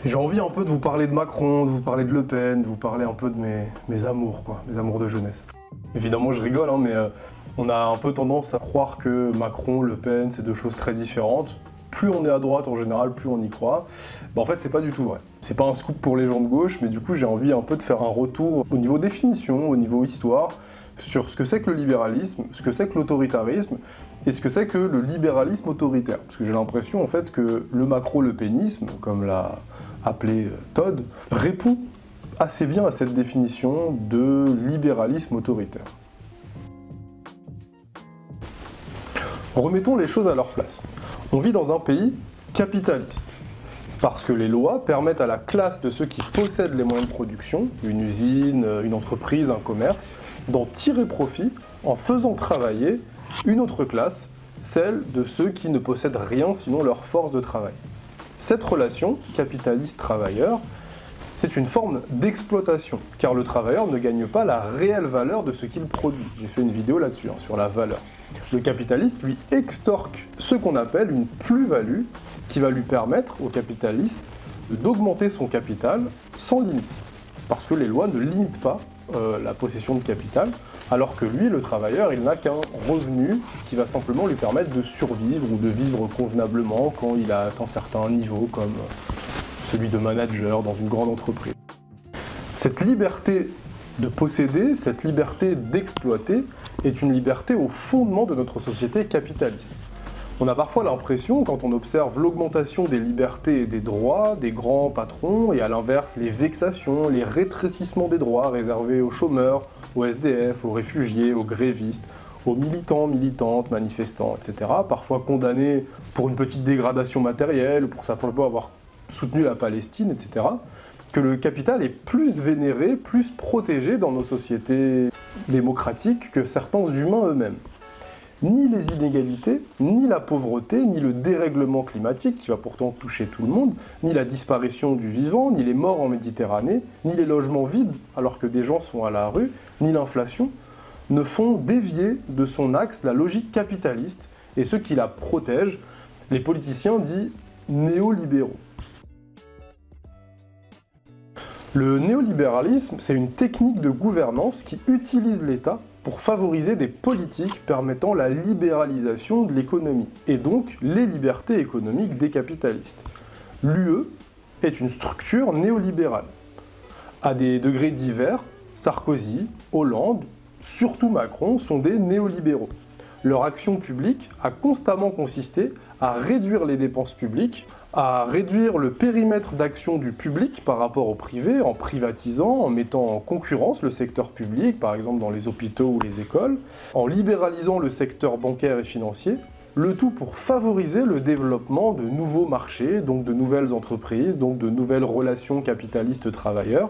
J'ai envie un peu de vous parler de Macron, de vous parler de Le Pen, de vous parler un peu de mes amours, quoi, mes amours de jeunesse. Évidemment, je rigole, hein, mais on a un peu tendance à croire que Macron, Le Pen, c'est deux choses très différentes. Plus on est à droite en général, plus on y croit. En fait, c'est pas du tout vrai. C'est pas un scoop pour les gens de gauche, mais du coup, j'ai envie un peu de faire un retour au niveau définition, au niveau histoire, sur ce que c'est que le libéralisme, ce que c'est que l'autoritarisme, et ce que c'est que le libéralisme autoritaire. Parce que j'ai l'impression, en fait, que le macro-lepénisme, comme l'a appelé Todd, répond assez bien à cette définition de libéralisme autoritaire. Remettons les choses à leur place. On vit dans un pays capitaliste, parce que les lois permettent à la classe de ceux qui possèdent les moyens de production, une usine, une entreprise, un commerce, d'en tirer profit en faisant travailler une autre classe, celle de ceux qui ne possèdent rien sinon leur force de travail. Cette relation capitaliste-travailleur, c'est une forme d'exploitation, car le travailleur ne gagne pas la réelle valeur de ce qu'il produit. J'ai fait une vidéo là-dessus, sur la valeur. Le capitaliste, lui, extorque ce qu'on appelle une plus-value, qui va lui permettre au capitaliste d'augmenter son capital sans limite. Parce que les lois ne limitent pas la possession de capital, alors que lui, le travailleur, il n'a qu'un revenu qui va simplement lui permettre de survivre ou de vivre convenablement quand il a atteint certains niveaux, comme celui de manager dans une grande entreprise. Cette liberté de posséder, cette liberté d'exploiter, est une liberté au fondement de notre société capitaliste. On a parfois l'impression, quand on observe l'augmentation des libertés et des droits des grands patrons, et à l'inverse les vexations, les rétrécissements des droits réservés aux chômeurs, aux SDF, aux réfugiés, aux grévistes, aux militants, militantes, manifestants, etc., parfois condamnés pour une petite dégradation matérielle, ou pour simplement avoir soutenu la Palestine, etc., que le capital est plus vénéré, plus protégé dans nos sociétés démocratiques que certains humains eux-mêmes. Ni les inégalités, ni la pauvreté, ni le dérèglement climatique, qui va pourtant toucher tout le monde, ni la disparition du vivant, ni les morts en Méditerranée, ni les logements vides alors que des gens sont à la rue, ni l'inflation, ne font dévier de son axe la logique capitaliste et ceux qui la protègent, les politiciens dits néolibéraux. Le néolibéralisme, c'est une technique de gouvernance qui utilise l'État pour favoriser des politiques permettant la libéralisation de l'économie, et donc les libertés économiques des capitalistes. L'UE est une structure néolibérale. À des degrés divers, Sarkozy, Hollande, surtout Macron, sont des néolibéraux. Leur action publique a constamment consisté à réduire les dépenses publiques, à réduire le périmètre d'action du public par rapport au privé, en privatisant, en mettant en concurrence le secteur public, par exemple dans les hôpitaux ou les écoles, en libéralisant le secteur bancaire et financier, le tout pour favoriser le développement de nouveaux marchés, donc de nouvelles entreprises, donc de nouvelles relations capitalistes-travailleurs,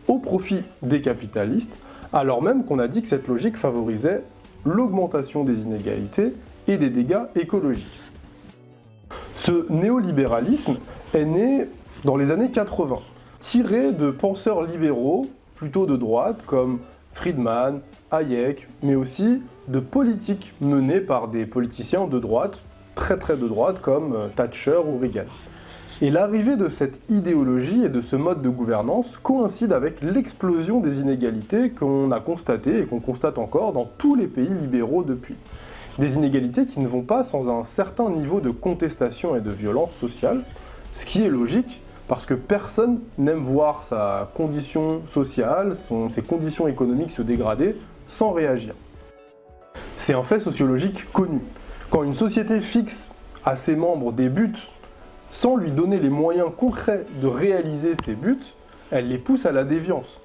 au profit des capitalistes, alors même qu'on a dit que cette logique favorisait l'augmentation des inégalités et des dégâts écologiques. Ce néolibéralisme est né dans les années 80, tiré de penseurs libéraux, plutôt de droite, comme Friedman, Hayek, mais aussi de politiques menées par des politiciens de droite, très de droite, comme Thatcher ou Reagan. Et l'arrivée de cette idéologie et de ce mode de gouvernance coïncide avec l'explosion des inégalités qu'on a constatées et qu'on constate encore dans tous les pays libéraux depuis. Des inégalités qui ne vont pas sans un certain niveau de contestation et de violence sociale, ce qui est logique parce que personne n'aime voir sa condition sociale, ses conditions économiques se dégrader sans réagir. C'est un fait sociologique connu. Quand une société fixe à ses membres des buts sans lui donner les moyens concrets de réaliser ces buts, elle les pousse à la déviance.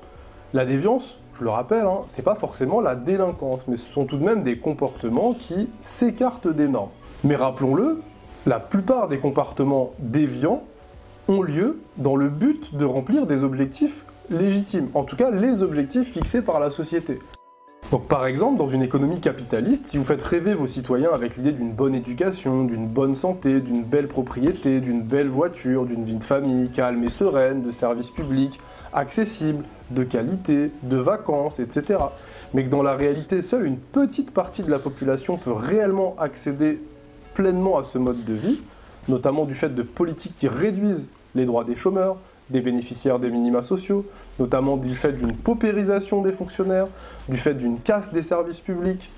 La déviance, je le rappelle, c'est pas forcément la délinquance, mais ce sont tout de même des comportements qui s'écartent des normes. Mais rappelons-le, la plupart des comportements déviants ont lieu dans le but de remplir des objectifs légitimes, en tout cas les objectifs fixés par la société. Donc par exemple, dans une économie capitaliste, si vous faites rêver vos citoyens avec l'idée d'une bonne éducation, d'une bonne santé, d'une belle propriété, d'une belle voiture, d'une vie de famille calme et sereine, de services publics accessibles, de qualité, de vacances, etc., mais que dans la réalité, seule une petite partie de la population peut réellement accéder pleinement à ce mode de vie, notamment du fait de politiques qui réduisent les droits des chômeurs, des bénéficiaires des minima sociaux, notamment du fait d'une paupérisation des fonctionnaires, du fait d'une casse des services publics,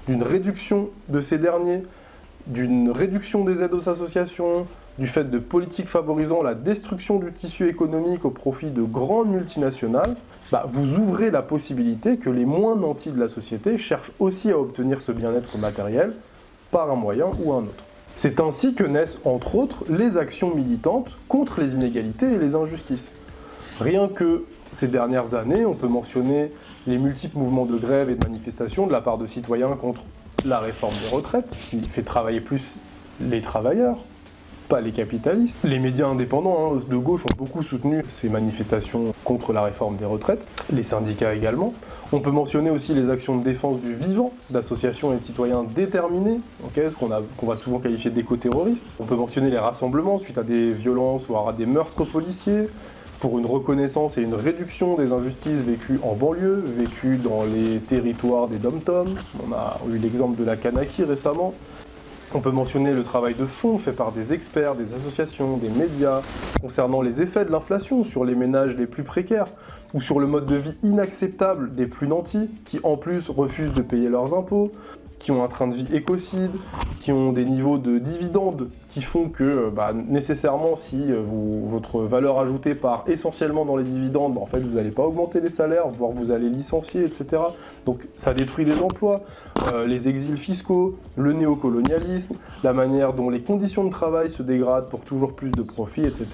d'une réduction de ces derniers, d'une réduction des aides aux associations, du fait de politiques favorisant la destruction du tissu économique au profit de grandes multinationales, vous ouvrez la possibilité que les moins nantis de la société cherchent aussi à obtenir ce bien-être matériel par un moyen ou un autre. C'est ainsi que naissent, entre autres, les actions militantes contre les inégalités et les injustices. Rien que ces dernières années, on peut mentionner les multiples mouvements de grève et de manifestations de la part de citoyens contre la réforme des retraites, qui fait travailler plus les travailleurs, pas les capitalistes. Les médias indépendants de gauche ont beaucoup soutenu ces manifestations contre la réforme des retraites, les syndicats également. On peut mentionner aussi les actions de défense du vivant, d'associations et de citoyens déterminés, qu'on va souvent qualifier d'éco-terroristes. On peut mentionner les rassemblements suite à des violences ou à des meurtres policiers, pour une reconnaissance et une réduction des injustices vécues en banlieue, vécues dans les territoires des dom-toms. On a eu l'exemple de la Kanaki récemment. On peut mentionner le travail de fond fait par des experts, des associations, des médias, concernant les effets de l'inflation sur les ménages les plus précaires, ou sur le mode de vie inacceptable des plus nantis, qui en plus refusent de payer leurs impôts, qui ont un train de vie écocide, qui ont des niveaux de dividendes qui font que nécessairement si votre valeur ajoutée part essentiellement dans les dividendes, en fait vous n'allez pas augmenter les salaires, voire vous allez licencier, etc. Donc ça détruit des emplois, les exils fiscaux, le néocolonialisme, la manière dont les conditions de travail se dégradent pour toujours plus de profits, etc.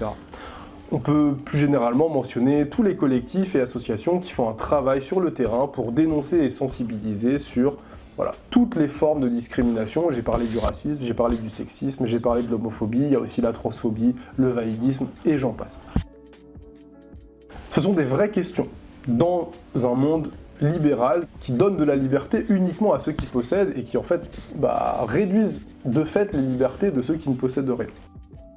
On peut plus généralement mentionner tous les collectifs et associations qui font un travail sur le terrain pour dénoncer et sensibiliser sur toutes les formes de discrimination. J'ai parlé du racisme, j'ai parlé du sexisme, j'ai parlé de l'homophobie, il y a aussi la transphobie, le validisme, et j'en passe. Ce sont des vraies questions dans un monde libéral qui donne de la liberté uniquement à ceux qui possèdent et qui en fait réduisent de fait les libertés de ceux qui ne possèdent rien.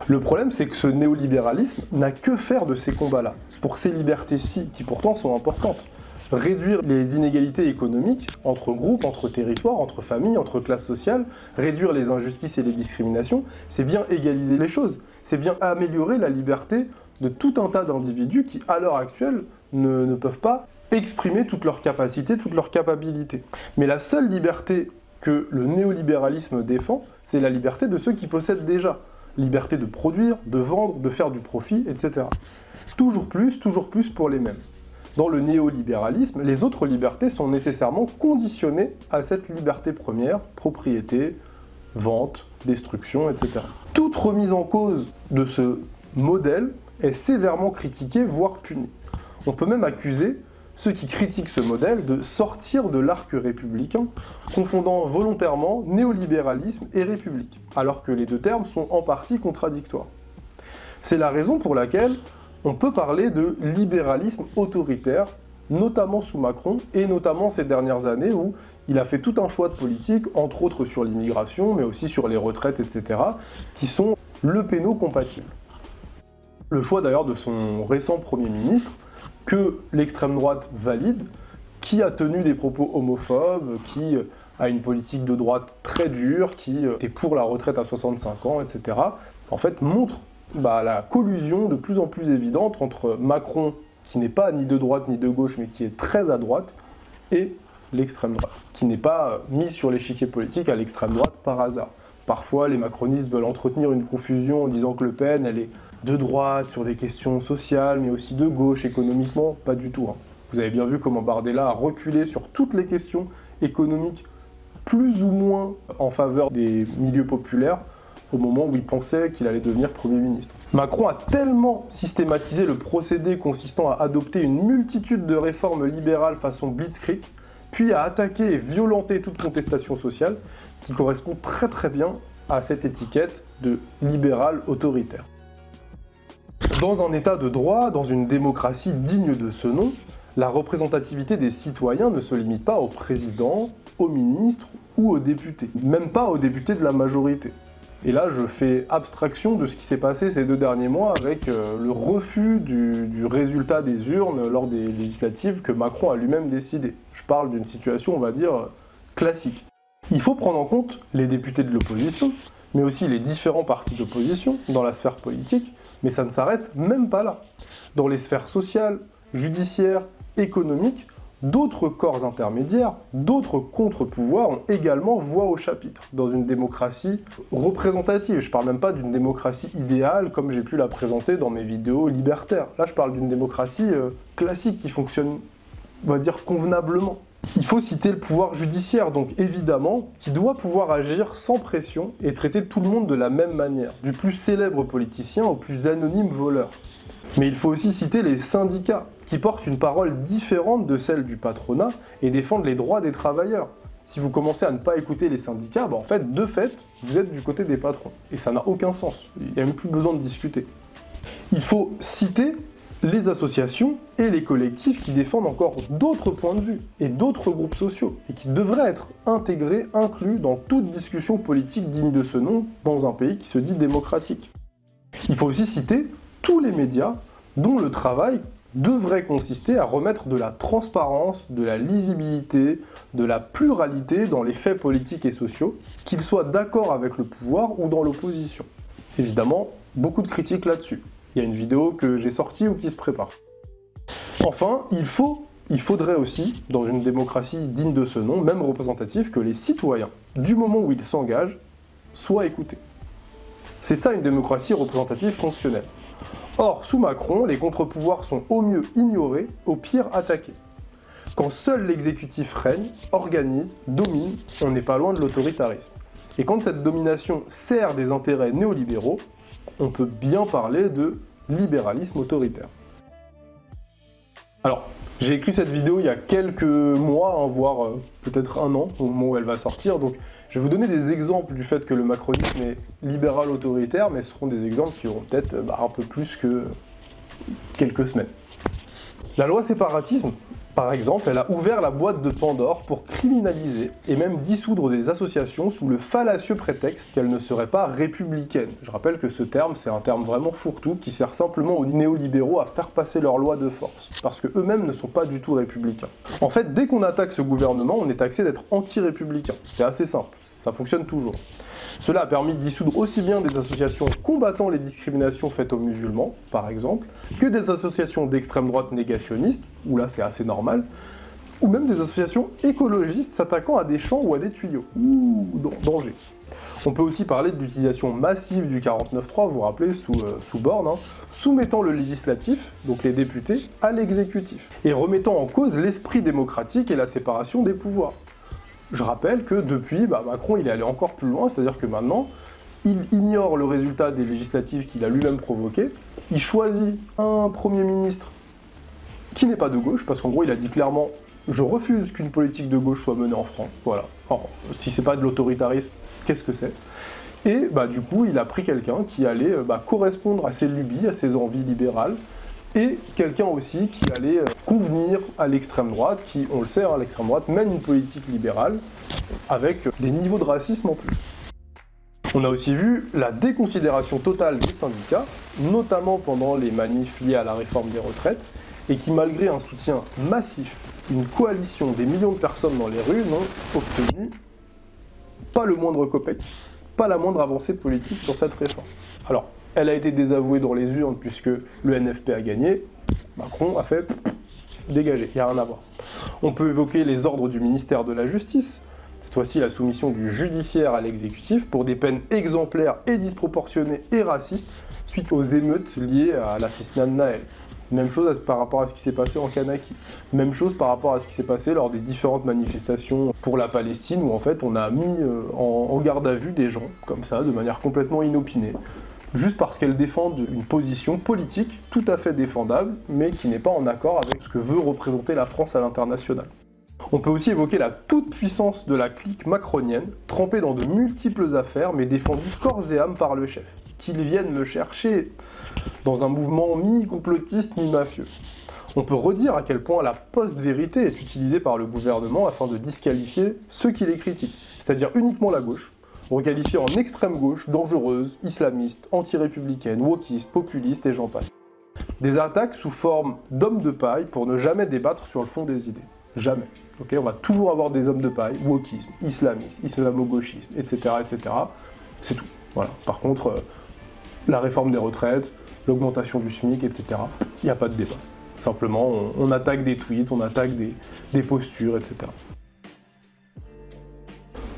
Le problème, c'est que ce néolibéralisme n'a que faire de ces combats-là, pour ces libertés-ci, qui pourtant sont importantes. Réduire les inégalités économiques entre groupes, entre territoires, entre familles, entre classes sociales, réduire les injustices et les discriminations, c'est bien égaliser les choses, c'est bien améliorer la liberté de tout un tas d'individus qui, à l'heure actuelle, ne peuvent pas exprimer toutes leurs capacités, toutes leurs capacités. Mais la seule liberté que le néolibéralisme défend, c'est la liberté de ceux qui possèdent déjà. Liberté de produire, de vendre, de faire du profit, etc. Toujours plus pour les mêmes. Dans le néolibéralisme, les autres libertés sont nécessairement conditionnées à cette liberté première, propriété, vente, destruction, etc. Toute remise en cause de ce modèle est sévèrement critiquée, voire punie. On peut même accuser ceux qui critiquent ce modèle de sortir de l'arc républicain, confondant volontairement néolibéralisme et république, alors que les deux termes sont en partie contradictoires. C'est la raison pour laquelle on peut parler de libéralisme autoritaire, notamment sous Macron, et notamment ces dernières années où il a fait tout un choix de politique, entre autres sur l'immigration, mais aussi sur les retraites, etc., qui sont le péno-compatibles. Le choix d'ailleurs de son récent Premier ministre, que l'extrême droite valide, qui a tenu des propos homophobes, qui a une politique de droite très dure, qui est pour la retraite à 65 ans, etc., en fait montre la collusion de plus en plus évidente entre Macron, qui n'est pas ni de droite ni de gauche, mais qui est très à droite, et l'extrême droite, qui n'est pas mise sur l'échiquier politique à l'extrême droite par hasard. Parfois, les macronistes veulent entretenir une confusion en disant que Le Pen, elle est de droite sur des questions sociales, mais aussi de gauche économiquement, pas du tout. Vous avez bien vu comment Bardella a reculé sur toutes les questions économiques, plus ou moins en faveur des milieux populaires, au moment où il pensait qu'il allait devenir Premier ministre. Macron a tellement systématisé le procédé consistant à adopter une multitude de réformes libérales façon blitzkrieg, puis à attaquer et violenter toute contestation sociale, qui correspond très très bien à cette étiquette de libéral autoritaire. Dans un état de droit, dans une démocratie digne de ce nom, la représentativité des citoyens ne se limite pas au président, aux ministres ou aux députés, même pas aux députés de la majorité. Et là, je fais abstraction de ce qui s'est passé ces 2 derniers mois avec le refus du résultat des urnes lors des législatives que Macron a lui-même décidé. Je parle d'une situation, on va dire, classique. Il faut prendre en compte les députés de l'opposition, mais aussi les différents partis d'opposition dans la sphère politique, Mais ça ne s'arrête même pas là. Dans les sphères sociales, judiciaires, économiques, d'autres corps intermédiaires, d'autres contre-pouvoirs ont également voix au chapitre, dans une démocratie représentative. Je ne parle même pas d'une démocratie idéale comme j'ai pu la présenter dans mes vidéos libertaires. Là, je parle d'une démocratie classique qui fonctionne, on va dire, convenablement. Il faut citer le pouvoir judiciaire, donc évidemment, qui doit pouvoir agir sans pression et traiter tout le monde de la même manière, du plus célèbre politicien au plus anonyme voleur. Mais il faut aussi citer les syndicats, qui portent une parole différente de celle du patronat et défendent les droits des travailleurs. Si vous commencez à ne pas écouter les syndicats, en fait, de fait, vous êtes du côté des patrons. Et ça n'a aucun sens. Il n'y a même plus besoin de discuter. Il faut citer les associations et les collectifs qui défendent encore d'autres points de vue et d'autres groupes sociaux, et qui devraient être intégrés, inclus dans toute discussion politique digne de ce nom dans un pays qui se dit démocratique. Il faut aussi citer tous les médias dont le travail devrait consister à remettre de la transparence, de la lisibilité, de la pluralité dans les faits politiques et sociaux, qu'ils soient d'accord avec le pouvoir ou dans l'opposition. Évidemment, beaucoup de critiques là-dessus. Il y a une vidéo que j'ai sortie ou qui se prépare. Enfin, il faudrait aussi, dans une démocratie digne de ce nom, même représentative, que les citoyens, du moment où ils s'engagent, soient écoutés. C'est ça une démocratie représentative fonctionnelle. Or, sous Macron, les contre-pouvoirs sont au mieux ignorés, au pire attaqués. Quand seul l'exécutif règne, organise, domine, on n'est pas loin de l'autoritarisme. Et quand cette domination sert des intérêts néolibéraux, on peut bien parler de libéralisme autoritaire. Alors, j'ai écrit cette vidéo il y a quelques mois, voire peut-être un an, au moment où elle va sortir, donc je vais vous donner des exemples du fait que le macronisme est libéral autoritaire, mais ce seront des exemples qui auront peut-être un peu plus que quelques semaines. La loi séparatisme, par exemple, elle a ouvert la boîte de Pandore pour criminaliser et même dissoudre des associations sous le fallacieux prétexte qu'elles ne seraient pas républicaines. Je rappelle que ce terme, c'est un terme vraiment fourre-tout qui sert simplement aux néolibéraux à faire passer leur loi de force, parce qu'eux-mêmes ne sont pas du tout républicains. En fait, dès qu'on attaque ce gouvernement, on est taxé d'être anti-républicain. C'est assez simple, ça fonctionne toujours. Cela a permis de dissoudre aussi bien des associations combattant les discriminations faites aux musulmans, par exemple, que des associations d'extrême droite négationnistes, où là c'est assez normal, ou même des associations écologistes s'attaquant à des champs ou à des tuyaux. Ouh, danger. On peut aussi parler de l'utilisation massive du 49.3, vous vous rappelez, sous Borne, soumettant le législatif, donc les députés, à l'exécutif, et remettant en cause l'esprit démocratique et la séparation des pouvoirs. Je rappelle que depuis, Macron il est allé encore plus loin, c'est-à-dire que maintenant, il ignore le résultat des législatives qu'il a lui-même provoquées, il choisit un Premier ministre qui n'est pas de gauche, parce qu'en gros il a dit clairement « je refuse qu'une politique de gauche soit menée en France », voilà. Alors, si c'est pas de l'autoritarisme, qu'est-ce que c'est? Et du coup il a pris quelqu'un qui allait correspondre à ses lubies, à ses envies libérales, et quelqu'un aussi qui allait convenir à l'extrême droite, qui, on le sait, l'extrême droite mène une politique libérale avec des niveaux de racisme en plus. On a aussi vu la déconsidération totale des syndicats, notamment pendant les manifs liés à la réforme des retraites, et qui, malgré un soutien massif, une coalition des millions de personnes dans les rues, n'ont obtenu pas le moindre copec, pas la moindre avancée politique sur cette réforme. Alors, elle a été désavouée dans les urnes puisque le NFP a gagné, Macron a fait dégager, il n'y a rien à voir. On peut évoquer les ordres du ministère de la Justice, cette fois-ci la soumission du judiciaire à l'exécutif pour des peines exemplaires et disproportionnées et racistes suite aux émeutes liées à l'assassinat de Naël. Même chose par rapport à ce qui s'est passé en Kanaki. Même chose par rapport à ce qui s'est passé lors des différentes manifestations pour la Palestine où en fait on a mis en garde à vue des gens comme ça de manière complètement inopinée. Juste parce qu'elles défendent une position politique tout à fait défendable, mais qui n'est pas en accord avec ce que veut représenter la France à l'international. On peut aussi évoquer la toute-puissance de la clique macronienne, trempée dans de multiples affaires, mais défendue corps et âme par le chef. Qu'ils viennent me chercher dans un mouvement mi-complotiste, mi-mafieux. On peut redire à quel point la post-vérité est utilisée par le gouvernement afin de disqualifier ceux qui les critiquent, c'est-à-dire uniquement la gauche, requalifiée en extrême gauche, dangereuse, islamiste, anti-républicaine, wokiste, populiste et j'en passe. Des attaques sous forme d'hommes de paille pour ne jamais débattre sur le fond des idées. Jamais. Okay, on va toujours avoir des hommes de paille, wokisme, islamisme, islamo-gauchisme, etc., etc. C'est tout. Voilà. Par contre, la réforme des retraites, l'augmentation du SMIC, etc. Il n'y a pas de débat. Simplement, on attaque des tweets, on attaque des postures, etc.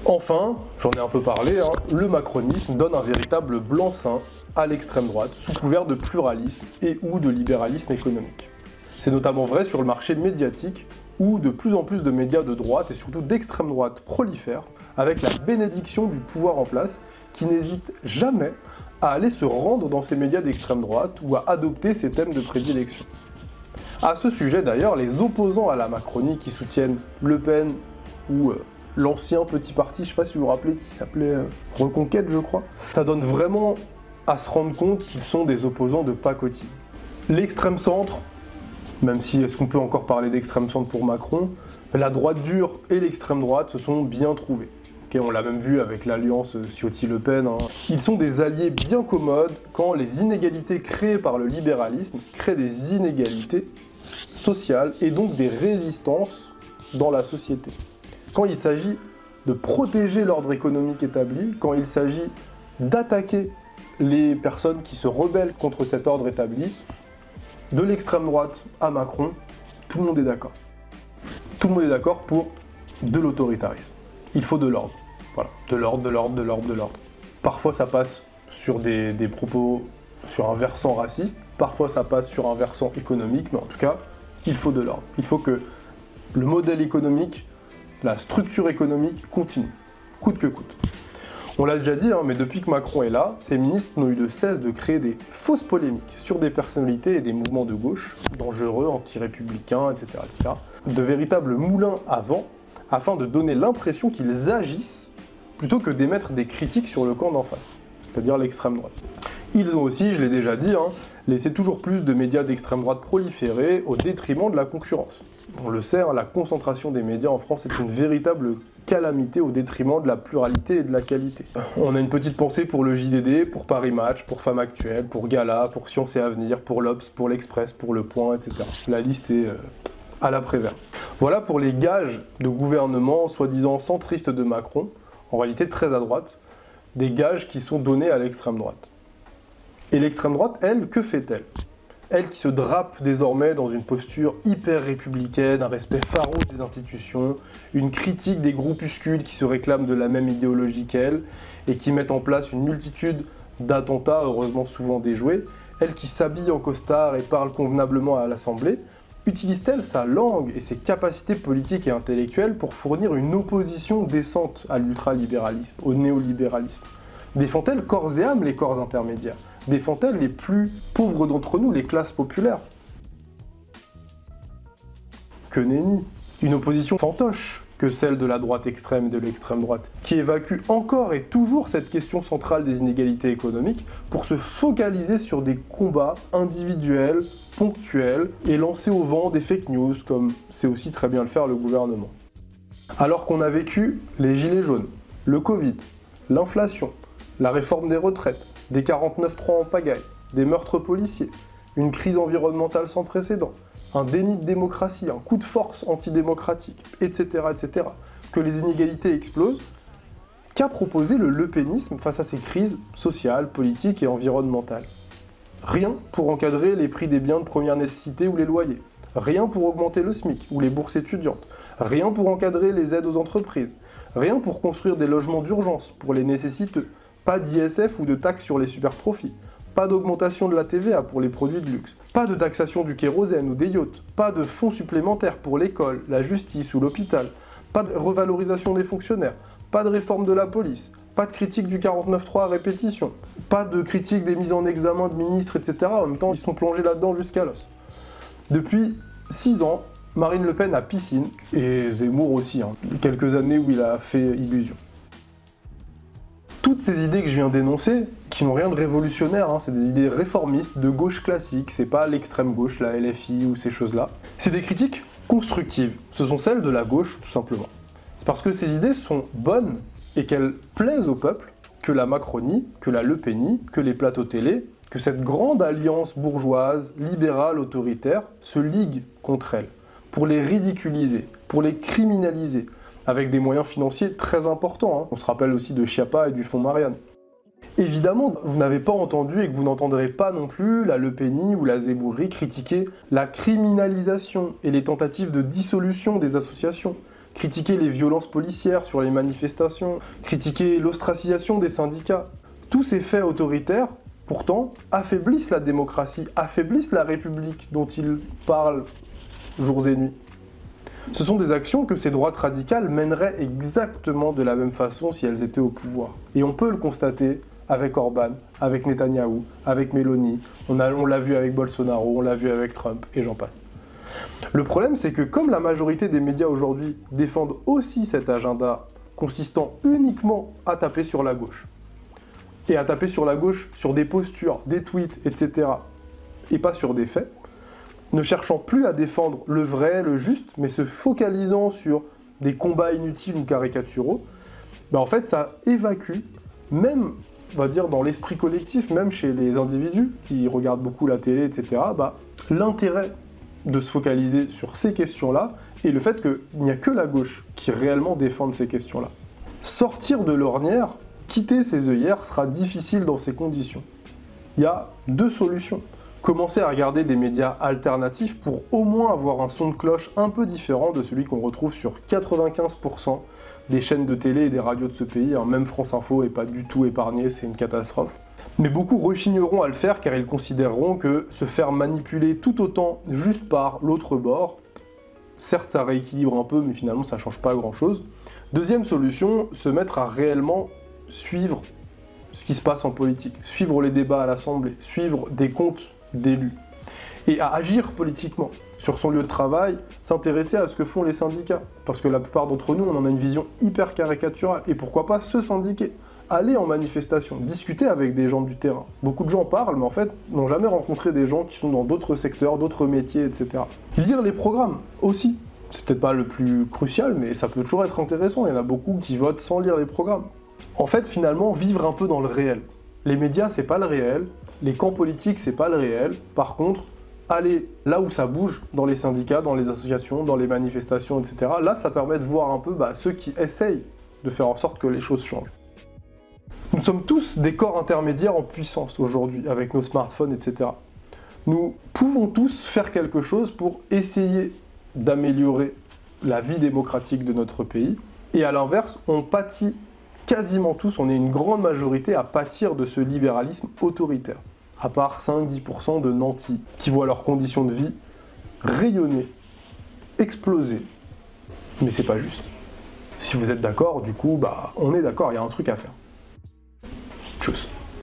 Enfin, j'en ai un peu parlé, le macronisme donne un véritable blanc-seing à l'extrême droite, sous couvert de pluralisme et ou de libéralisme économique. C'est notamment vrai sur le marché médiatique, où de plus en plus de médias de droite et surtout d'extrême droite prolifèrent, avec la bénédiction du pouvoir en place, qui n'hésite jamais à aller se rendre dans ces médias d'extrême droite ou à adopter ces thèmes de prédilection. À ce sujet d'ailleurs, les opposants à la Macronie qui soutiennent Le Pen ou l'ancien petit parti, je ne sais pas si vous vous rappelez, qui s'appelait Reconquête, je crois, ça donne vraiment à se rendre compte qu'ils sont des opposants de pacotille. L'extrême centre, même si est-ce qu'on peut encore parler d'extrême centre pour Macron, la droite dure et l'extrême droite se sont bien trouvés. Okay, on l'a même vu avec l'alliance Ciotti-Le Pen. Ils sont des alliés bien commodes quand les inégalités créées par le libéralisme créent des inégalités sociales et donc des résistances dans la société. Quand il s'agit de protéger l'ordre économique établi, quand il s'agit d'attaquer les personnes qui se rebellent contre cet ordre établi, de l'extrême droite à Macron, tout le monde est d'accord. Tout le monde est d'accord pour de l'autoritarisme. Il faut de l'ordre. Voilà, de l'ordre, de l'ordre, de l'ordre, de l'ordre. Parfois ça passe sur des propos sur un versant raciste, parfois ça passe sur un versant économique, mais en tout cas, il faut de l'ordre. Il faut que le modèle économique, la structure économique continue, coûte que coûte. On l'a déjà dit, mais depuis que Macron est là, ces ministres n'ont eu de cesse de créer des fausses polémiques sur des personnalités et des mouvements de gauche, dangereux, anti-républicains, etc., etc. De véritables moulins à vent, afin de donner l'impression qu'ils agissent, plutôt que d'émettre des critiques sur le camp d'en face, c'est-à-dire l'extrême droite. Ils ont aussi, je l'ai déjà dit, laissé toujours plus de médias d'extrême droite proliférer au détriment de la concurrence. On le sait, la concentration des médias en France est une véritable calamité au détriment de la pluralité et de la qualité. On a une petite pensée pour le JDD, pour Paris Match, pour Femmes Actuelles, pour Gala, pour Science et Avenir, pour l'Obs, pour l'Express, pour Le Point, etc. La liste est à l'après-vert. Voilà pour les gages de gouvernement soi-disant centristes de Macron, en réalité très à droite, des gages qui sont donnés à l'extrême droite. Et l'extrême droite, elle, que fait-elle ? Elle qui se drape désormais dans une posture hyper républicaine, un respect farouche des institutions, une critique des groupuscules qui se réclament de la même idéologie qu'elle et qui mettent en place une multitude d'attentats, heureusement souvent déjoués, elle qui s'habille en costard et parle convenablement à l'Assemblée, utilise-t-elle sa langue et ses capacités politiques et intellectuelles pour fournir une opposition décente à l'ultralibéralisme, au néolibéralisme ? Défend-elle corps et âme les corps intermédiaires ? Défend-elle les plus pauvres d'entre nous, les classes populaires? Que nenni! Une opposition fantoche que celle de la droite extrême et de l'extrême droite, qui évacue encore et toujours cette question centrale des inégalités économiques pour se focaliser sur des combats individuels, ponctuels, et lancer au vent des fake news, comme sait aussi très bien le faire le gouvernement. Alors qu'on a vécu les gilets jaunes, le Covid, l'inflation, la réforme des retraites, des 49.3 en pagaille, des meurtres policiers, une crise environnementale sans précédent, un déni de démocratie, un coup de force antidémocratique, etc., etc., que les inégalités explosent, qu'a proposé le lepénisme face à ces crises sociales, politiques et environnementales? Rien pour encadrer les prix des biens de première nécessité ou les loyers, rien pour augmenter le SMIC ou les bourses étudiantes, rien pour encadrer les aides aux entreprises, rien pour construire des logements d'urgence pour les nécessiteux, pas d'ISF ou de taxes sur les superprofits, pas d'augmentation de la TVA pour les produits de luxe, pas de taxation du kérosène ou des yachts, pas de fonds supplémentaires pour l'école, la justice ou l'hôpital, pas de revalorisation des fonctionnaires, pas de réforme de la police, pas de critique du 49.3 à répétition, pas de critique des mises en examen de ministres, etc. En même temps, ils sont plongés là-dedans jusqu'à l'os. Depuis 6 ans, Marine Le Pen a piscine, et Zemmour aussi, quelques années où il a fait illusion. Toutes ces idées que je viens d'énoncer, qui n'ont rien de révolutionnaire, c'est des idées réformistes, de gauche classique, c'est pas l'extrême gauche, la LFI ou ces choses-là. C'est des critiques constructives, ce sont celles de la gauche tout simplement. C'est parce que ces idées sont bonnes et qu'elles plaisent au peuple que la Macronie, que la Lepénie, que les plateaux télé, que cette grande alliance bourgeoise, libérale, autoritaire, se ligue contre elles, pour les ridiculiser, pour les criminaliser, avec des moyens financiers très importants. On se rappelle aussi de Schiappa et du fonds Marianne. Évidemment, vous n'avez pas entendu et que vous n'entendrez pas non plus la Le Penny ou la Zemmouri critiquer la criminalisation et les tentatives de dissolution des associations, critiquer les violences policières sur les manifestations, critiquer l'ostracisation des syndicats. Tous ces faits autoritaires, pourtant, affaiblissent la démocratie, affaiblissent la République dont ils parlent jours et nuits. Ce sont des actions que ces droites radicales mèneraient exactement de la même façon si elles étaient au pouvoir. Et on peut le constater avec Orban, avec Netanyahou, avec Meloni, on l'a vu avec Bolsonaro, on l'a vu avec Trump, et j'en passe. Le problème, c'est que comme la majorité des médias aujourd'hui défendent aussi cet agenda consistant uniquement à taper sur la gauche, et à taper sur la gauche sur des postures, des tweets, etc., et pas sur des faits, ne cherchant plus à défendre le vrai, le juste, mais se focalisant sur des combats inutiles ou caricaturaux, en fait, ça évacue, même, on va dire, dans l'esprit collectif, même chez les individus qui regardent beaucoup la télé, etc., l'intérêt de se focaliser sur ces questions-là et le fait qu'il n'y a que la gauche qui réellement défende ces questions-là. Sortir de l'ornière, quitter ses œillères sera difficile dans ces conditions. Il y a deux solutions. Commencer à regarder des médias alternatifs pour au moins avoir un son de cloche un peu différent de celui qu'on retrouve sur 95% des chaînes de télé et des radios de ce pays. Même France Info n'est pas du tout épargné, c'est une catastrophe. Mais beaucoup rechigneront à le faire car ils considéreront que se faire manipuler tout autant juste par l'autre bord, certes ça rééquilibre un peu mais finalement ça change pas grand chose. Deuxième solution, se mettre à réellement suivre ce qui se passe en politique, suivre les débats à l'Assemblée, suivre des comptes d'élus et à agir politiquement. Sur son lieu de travail, s'intéresser à ce que font les syndicats, parce que la plupart d'entre nous, on en a une vision hyper caricaturale, et pourquoi pas se syndiquer, aller en manifestation, discuter avec des gens du terrain. Beaucoup de gens parlent, mais en fait, n'ont jamais rencontré des gens qui sont dans d'autres secteurs, d'autres métiers, etc. Lire les programmes, aussi. C'est peut-être pas le plus crucial, mais ça peut toujours être intéressant, il y en a beaucoup qui votent sans lire les programmes. En fait, finalement, vivre un peu dans le réel. Les médias, c'est pas le réel, les camps politiques, c'est pas le réel. Par contre, aller là où ça bouge, dans les syndicats, dans les associations, dans les manifestations, etc. Là, ça permet de voir un peu ceux qui essayent de faire en sorte que les choses changent. Nous sommes tous des corps intermédiaires en puissance aujourd'hui, avec nos smartphones, etc. Nous pouvons tous faire quelque chose pour essayer d'améliorer la vie démocratique de notre pays. Et à l'inverse, on pâtit quasiment tous, on est une grande majorité à pâtir de ce libéralisme autoritaire. À part 5-10% de nantis qui voient leurs conditions de vie rayonner, exploser. Mais c'est pas juste. Si vous êtes d'accord, du coup, on est d'accord, il y a un truc à faire. Tchuss.